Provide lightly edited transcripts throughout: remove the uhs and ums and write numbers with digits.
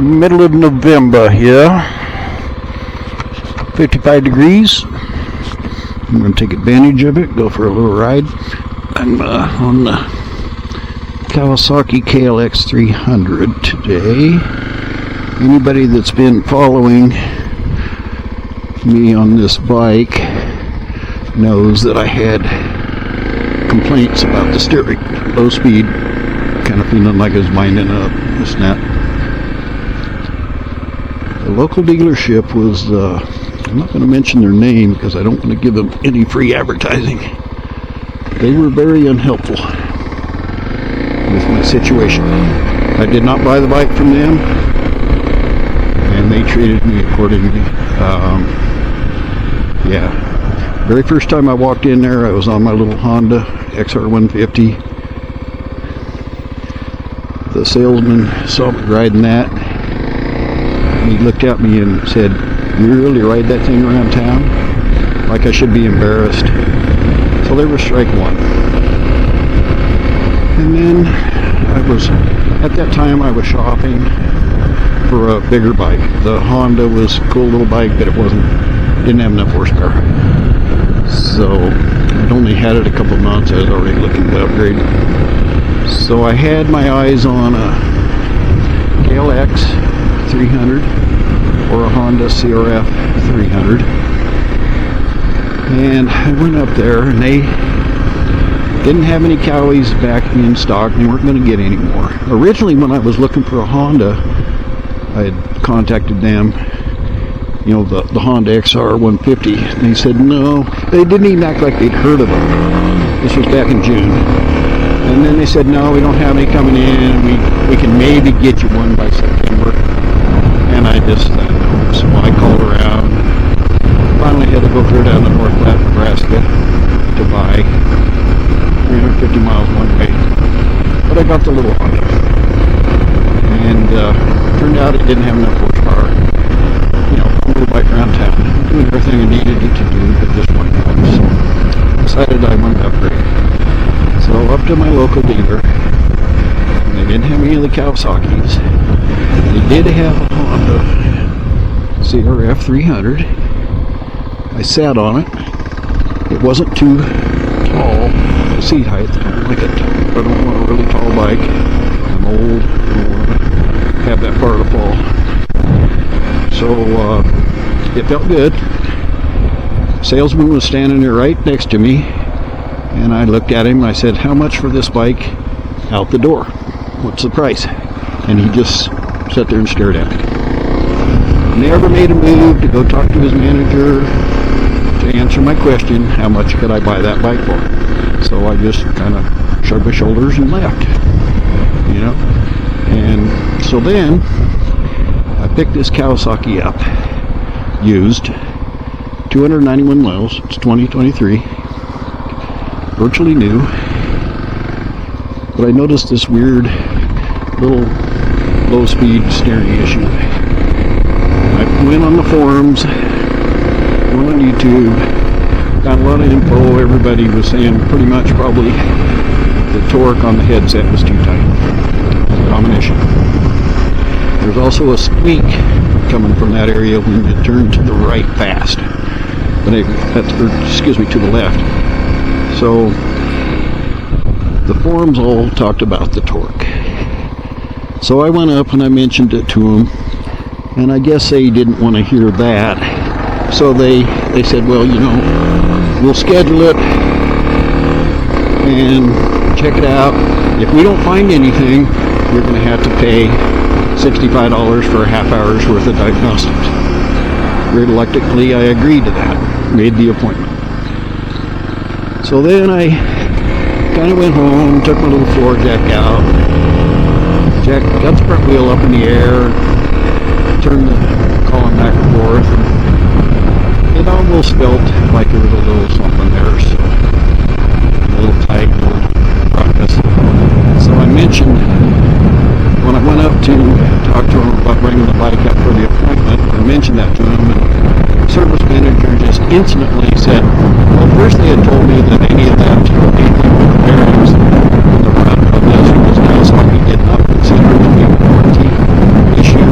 Middle of November here, 55 degrees. I'm going to take advantage of it, go for a little ride. I'm on the Kawasaki KLX 300 today. Anybody that's been following me on this bike knows that I had complaints about the steering, low speed, kind of feeling like I was winding up, this and that. The local dealership was, I'm not going to mention their name because I don't want to give them any free advertising. They were very unhelpful with my situation. I did not buy the bike from them, and they treated me accordingly. Yeah. Very first time I walked in there, I was on my little Honda XR150. The salesman saw me riding that. He looked at me and said, "You really ride that thing around town?" Like I should be embarrassed. So there was strike one. And then at that time I was shopping for a bigger bike. The Honda was a cool little bike, but didn't have enough horsepower. So I'd only had it a couple of months. I was already looking to upgrade. So I had my eyes on a KLX 300 or a Honda CRF 300, and I went up there and they didn't have any Cowies back in stock. They weren't going to get any more. Originally, when I was looking for a Honda, I had contacted them, the Honda XR150, and they said no. They didn't even act like they'd heard of it. This was back in June. And then they said, no, we don't have any coming in. We can maybe get you one by September. And I just said no. So I called around. Finally had to go clear down to North Platte, Nebraska to buy 350 miles one way. But I got the little Honda. And turned out it didn't have enough horsepower. A little bike around town. Doing everything I needed it to do, but just one time. So decided I wanted to upgrade. So up to my local dealer, and they didn't have any of the Kawasaki's. They did have a Honda CRF 300. I sat on it. It wasn't too tall, the seat height. I don't like it. I don't want a really tall bike. I'm old. I don't want to have that far to fall. So it felt good. Salesman was standing there right next to me. And I looked at him and I said, "How much for this bike out the door? What's the price?" And he just sat there and stared at me. Never made a move to go talk to his manager to answer my question, how much could I buy that bike for? So I just kind of shrugged my shoulders and left. And so then I picked this Kawasaki up, used, 291 miles, it's 2023. Virtually new, but I noticed this weird little low-speed steering issue. I went on the forums, went on YouTube, got a lot of info. Everybody was saying pretty much probably the torque on the headset was too tight. Combination. There's also a squeak coming from that area when you turn to the right fast. But to the left. So the forums all talked about the torque. So I went up and I mentioned it to them, and I guess they didn't want to hear that. So they said, well, we'll schedule it and check it out. If we don't find anything, you're going to have to pay $65 for a half hour's worth of diagnostics. Reluctantly, I agreed to that, made the appointment. So then I kind of went home, took my little floor jack out, got the front wheel up in the air, turned the column back and forth, and it almost felt like there was a little something there, so a little tight, a little ruckus. So I mentioned, when I went up to talk to him about bringing the bike up for the appointment, I mentioned that to him, and the service manager just instantly said, well, first they had told me that any of that, anything with the bearings on the front of this Kawasaki did not consider it to be a warranty issue.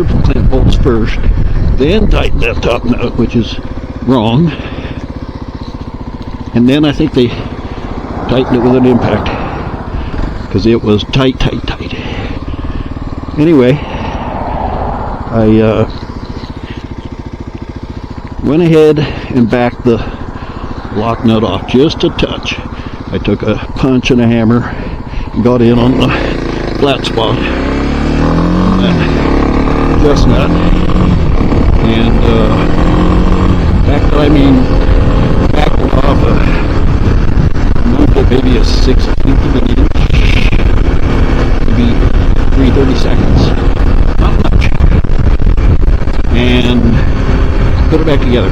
triple clamp bolts first, then tighten that top nut, which is wrong. And then I think they tightened it with an impact, because it was tight. Anyway, I went ahead and backed the lock nut off just a touch. I took a punch and a hammer and got in on the flat spot on that just nut, and backed it off, moved it maybe a 1/6 of an inch, maybe 3/32, not much, and put it back together.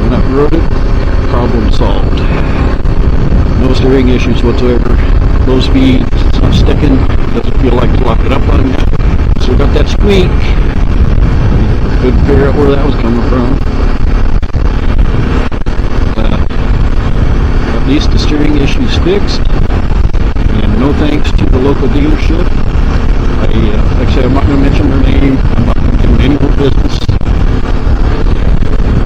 When I wrote it, problem solved. No steering issues whatsoever. Low speed, it's not sticking, doesn't feel like to lock it up on you. So got that squeak. Couldn't figure out where that was coming from. At least the steering issue's fixed. And no thanks to the local dealership. Like I said, I'm not going to mention their name. I'm not going to give them any more business.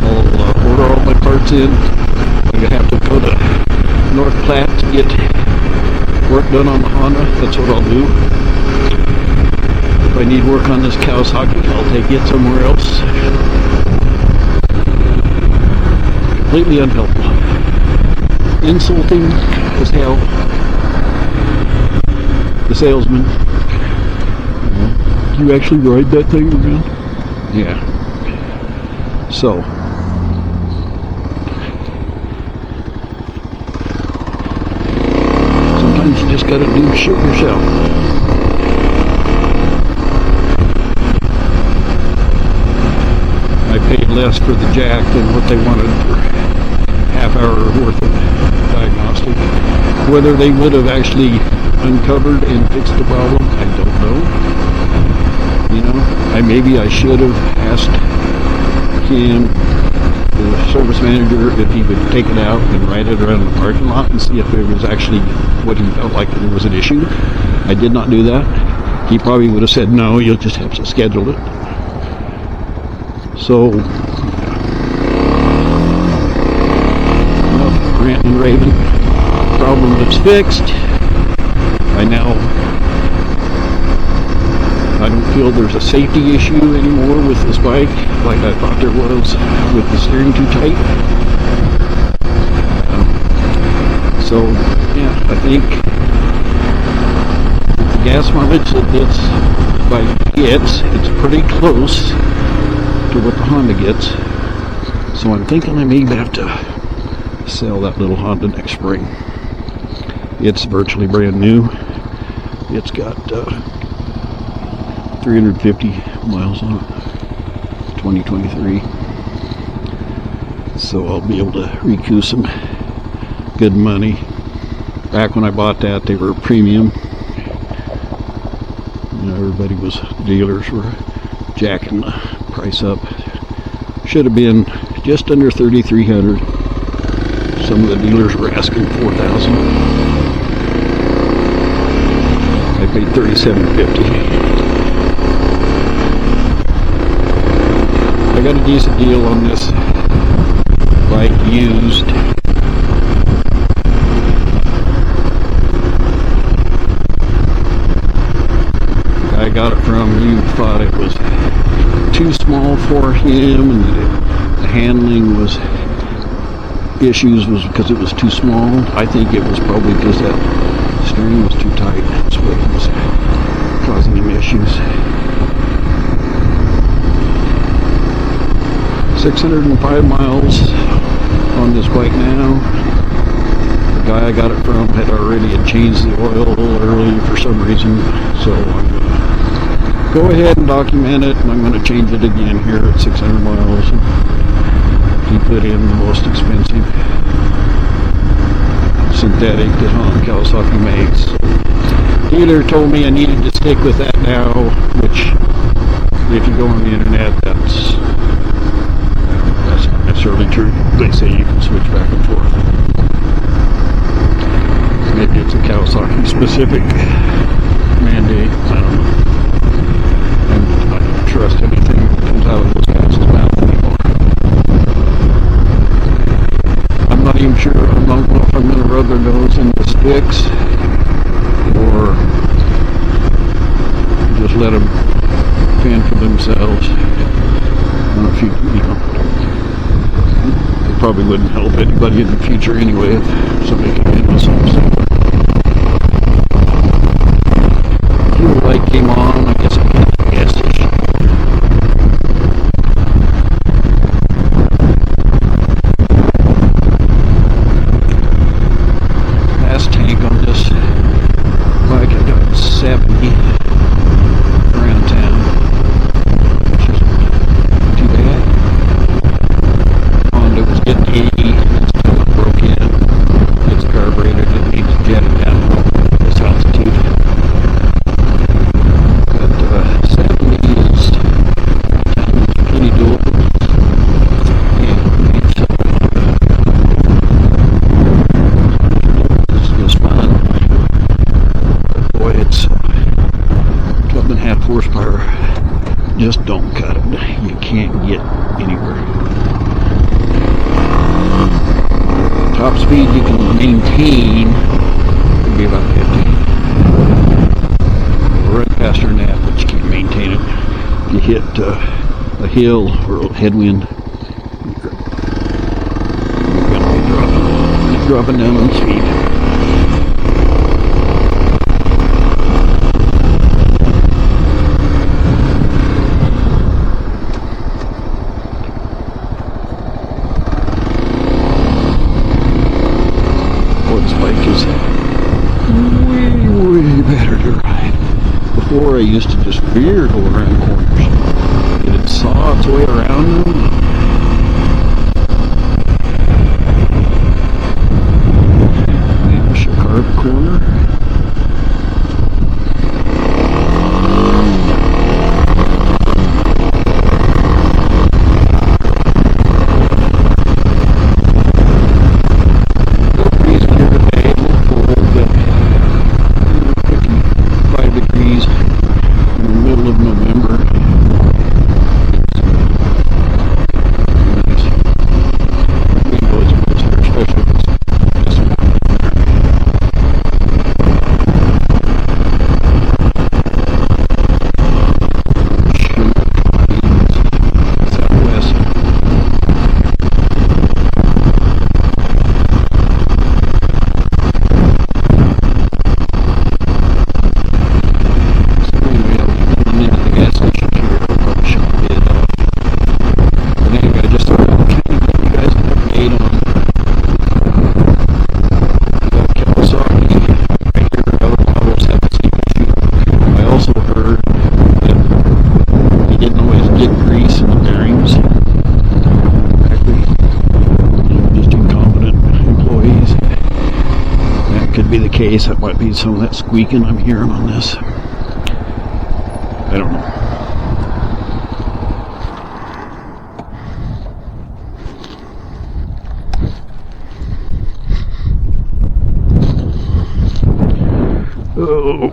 I'll order all my parts in. I'm going to have to go to North Platte to get work done on the Honda. That's what I'll do. If I need work on this Kawasaki, I'll take it somewhere else. Completely unhelpful. Insulting as hell. The salesman. You actually ride that thing around? Yeah. So. Sometimes you just gotta do shit yourself. I paid less for the jack than what they wanted for half hour worth of diagnostic. Whether they would have actually uncovered and fixed the problem, I don't know. You know, maybe I should have asked him, the service manager, if he would take it out and ride it around the parking lot and see if there was actually what he felt like there was an issue. I did not do that. He probably would have said, no, you'll just have to schedule it. So, enough ranting and raving. Problem is fixed. I don't feel there's a safety issue anymore with this bike like I thought there was with the steering too tight. So yeah, I think the gas mileage that this bike gets, it's pretty close to what the Honda gets. So I'm thinking I may have to sell that little Honda next spring. It's virtually brand new. It's got 350 miles on it, 2023. So I'll be able to recoup some good money. Back when I bought that, they were premium. You know, dealers were jacking the price up. Should have been just under $3,300. Some of the dealers were asking $4,000. I paid $3,750. I got a decent deal on this bike used. The guy I got it from, he thought it was too small for him, and the handling was because it was too small. I think it was probably because that steering was too tight. That's what was causing him issues. 605 miles on this bike now. The guy I got it from had changed the oil a little early for some reason, so I'm going to go ahead and document it, and I'm going to change it again here at 600 miles. He put in the most expensive synthetic that Kawasaki makes. So, dealer told me I needed to stick with that now, which, if you go on the internet, that's not necessarily true. They say you can switch back and forth. Maybe it's a Kawasaki specific mandate. I don't know. trust anything that comes out of those guys' mouth anymore. I'm not even sure. I don't know if I'm going to rub their nose in the sticks or just let them fend for themselves. I don't know if it probably wouldn't help anybody in the future anyway if somebody came in with something. Fuel light came on. I guess I got the gas station. Gas tank on this bike, I got 70 around town, which isn't too bad. Honda was getting 80, and still broke in. It's carbureted, it needs jetting down this altitude. But 70 is pretty doable. And so this goes fine. But boy, it's 12.5 horsepower. Just don't cut it. You can't get anywhere. Top speed you can maintain would be about 50. Right faster than that, but you can't maintain it. If you hit a hill or a headwind, you're going to be dropping down on speed. Way better to ride. Before I used to just veer go around corners. It'd saw its way around them. Maybe a carved corner. Be the case. That might be some of that squeaking I'm hearing on this. I don't know. Oh.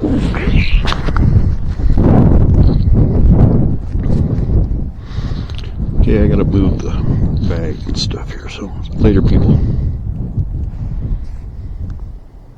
Okay, I gotta move the bag and stuff here, so later people.